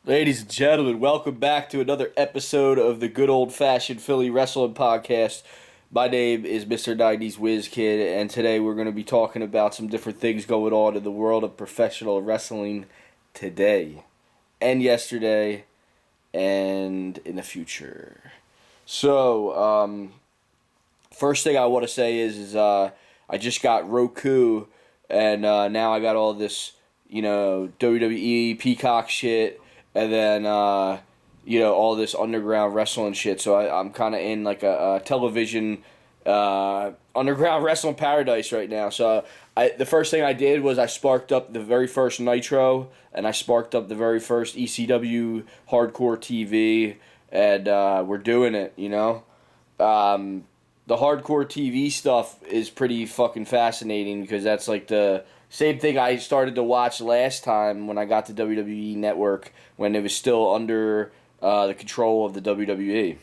Ladies and gentlemen, welcome back to another episode of the good old fashioned Philly Wrestling Podcast. My name is Mr. 90'z Whiz Kid, and today we're going to be talking about some different things going on in the world of professional wrestling today, and yesterday, and in the future. First thing I want to say is I just got Roku, and now I got all this, WWE Peacock shit, and then all this underground wrestling shit. So I'm kind of in like a television underground wrestling paradise right now. So the first thing I did was I sparked up the very first Nitro, and I sparked up the very first ECW hardcore TV, and we're doing it. The hardcore TV stuff is pretty fucking fascinating because that's like the same thing I started to watch last time when I got to WWE Network when it was still under the control of the WWE.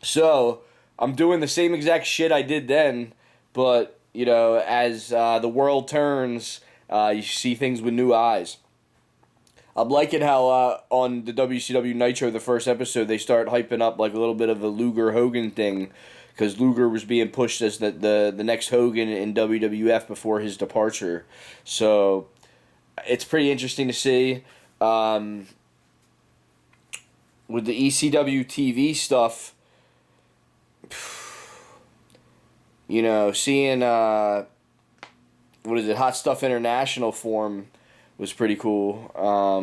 So I'm doing the same exact shit I did then, but as the world turns, you see things with new eyes. I'm liking how on the WCW Nitro, the first episode, they start hyping up like a little bit of a Luger Hogan thing, because Luger was being pushed as the next Hogan in WWF before his departure. So it's pretty interesting to see. With the ECW TV stuff, seeing Hot Stuff International form was pretty cool. A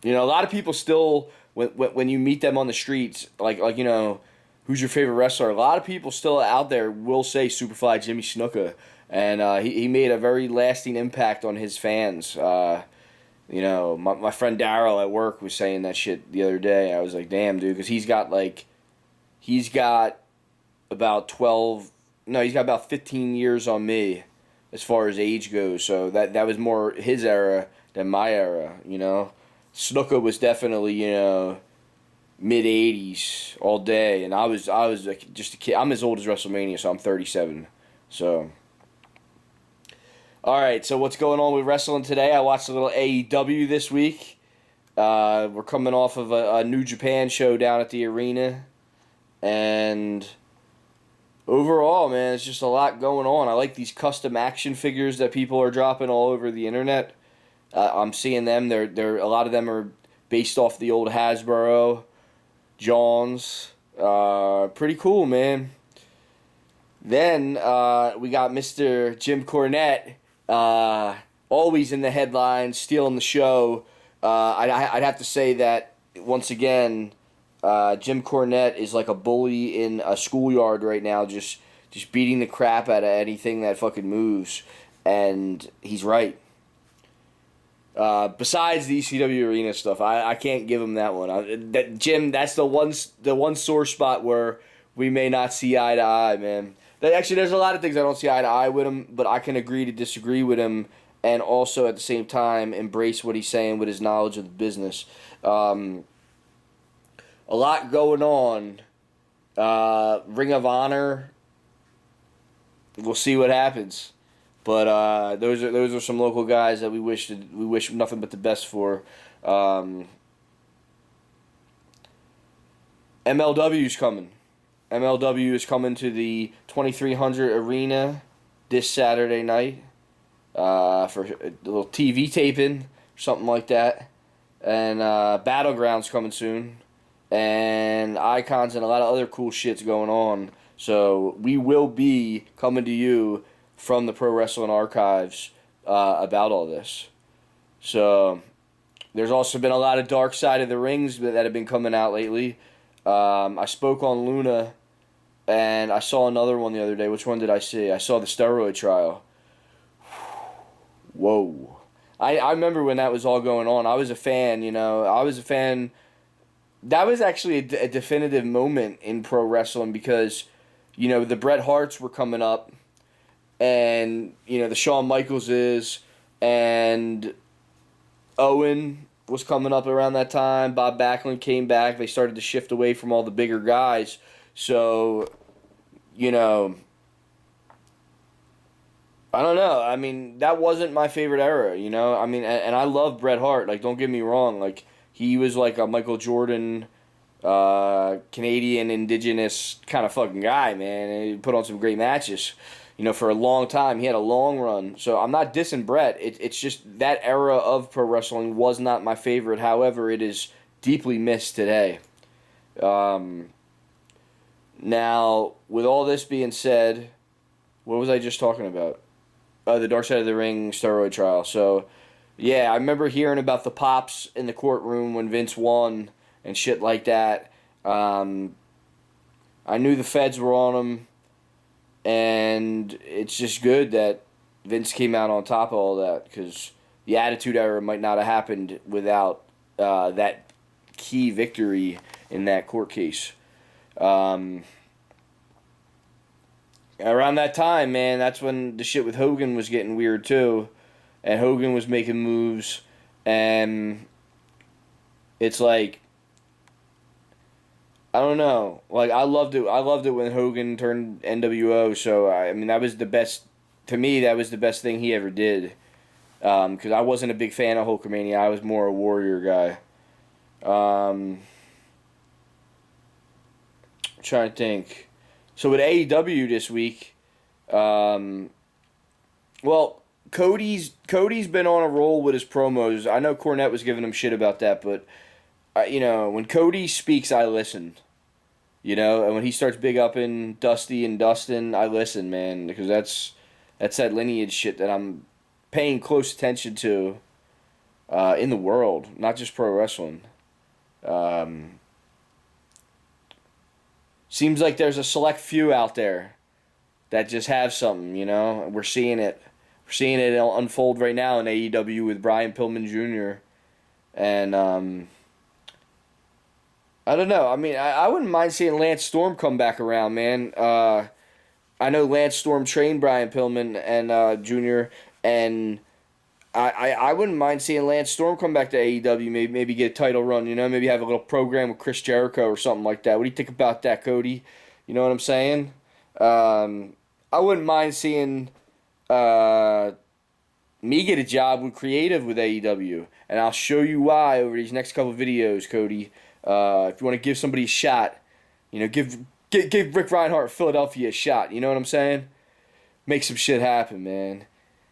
lot of people still, when you meet them on the streets, who's your favorite wrestler? A lot of people still out there will say Superfly Jimmy Snuka, and he made a very lasting impact on his fans. My friend Daryl at work was saying that shit the other day. I was like, damn, dude, because he's got about 12, no, he's got about 15 years on me as far as age goes. So that was more his era than my era, Snuka was definitely, mid 80s all day, and I was like just a kid. I'm as old as WrestleMania, so I'm 37. So, all right. So what's going on with wrestling today? I watched a little AEW this week. We're coming off of a New Japan show down at the arena, and overall, man, it's just a lot going on. I like these custom action figures that people are dropping all over the internet. I'm seeing them. They're a lot of them are based off the old Hasbro Johns. Pretty cool, man. Then we got Mr. Jim Cornette, always in the headlines, stealing the show. I'd have to say that once again, Jim Cornette is like a bully in a schoolyard right now, just beating the crap out of anything that fucking moves, and he's right. Besides the ECW arena stuff, I can't give him that one. Jim, that's the one sore spot where we may not see eye to eye, man. Actually, there's a lot of things I don't see eye to eye with him, but I can agree to disagree with him, and also at the same time embrace what he's saying with his knowledge of the business. A lot going on. Ring of Honor. We'll see what happens. But those are some local guys that we wish nothing but the best for. MLW's coming. MLW is coming to the 2300 Arena this Saturday night for a little TV taping or something like that. And Battleground's coming soon. And Icons and a lot of other cool shit's going on. So we will be coming to you from the Pro Wrestling Archives about all this. So there's also been a lot of Dark Side of the Rings that have been coming out lately. I spoke on Luna, and I saw another one the other day. Which one did I see? I saw the steroid trial. Whoa. I remember when that was all going on. I was a fan, I was a fan. That was actually a definitive moment in pro wrestling because, the Bret Harts were coming up, and the Shawn Michaelses, and Owen was coming up around that time. Bob Backlund came back. They started to shift away from all the bigger guys. So, I don't know. I mean, that wasn't my favorite era, you know? I mean, and I love Bret Hart. Like, don't get me wrong. Like, he was like a Michael Jordan, Canadian, indigenous kind of fucking guy, man. And he put on some great matches, you know, for a long time. He had a long run. So I'm not dissing Bret. It's just that era of pro wrestling was not my favorite. However, it is deeply missed today. Um, Now, with all this being said, what was I just talking about? The Dark Side of the Ring steroid trial. So, yeah, I remember hearing about the pops in the courtroom when Vince won and shit like that. Um, I knew the feds were on him, and it's just good that Vince came out on top of all that because the Attitude Era might not have happened without that key victory in that court case. Um, Around that time, man, that's when the shit with Hogan was getting weird too, and Hogan was making moves, and it's like I don't know, like I loved it. I loved it when Hogan turned NWO. So I mean, that was the best to me. That was the best thing he ever did. Because I wasn't a big fan of Hulkamania. I was more a Warrior guy. Trying to think. So with AEW this week, um, well, Cody's been on a roll with his promos. I know Cornette was giving him shit about that, but you know when Cody speaks, I listen. You know, and when he starts big upping Dusty and Dustin, I listen, man, because that's that lineage shit that I'm paying close attention to in the world, not just pro wrestling. Um, Seems like there's a select few out there that just have something, you know. We're seeing it. We're seeing it unfold right now in AEW with Brian Pillman Jr. And I don't know. I mean, I wouldn't mind seeing Lance Storm come back around, man. I know Lance Storm trained Brian Pillman and Jr. and I wouldn't mind seeing Lance Storm come back to AEW, maybe get a title run, you know, maybe have a little program with Chris Jericho or something like that. What do you think about that, Cody? You know what I'm saying? I wouldn't mind seeing uh, me get a job with creative with AEW, and I'll show you why over these next couple of videos, Cody. If you want to give somebody a shot, you know, give Rick Reinhardt Philadelphia a shot. You know what I'm saying? Make some shit happen, man.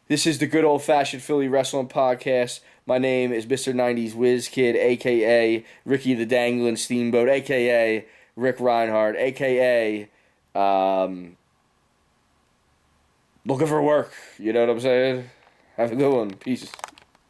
This is the Good Old Fashioned Philly Wrestling Podcast. My name is Mr. 90's Whiz Kid, a.k.a. Ricky the Dangling Steamboat, a.k.a. Rick Reinhardt, a.k.a. Looking for work. You know what I'm saying? Have a good one. Peace.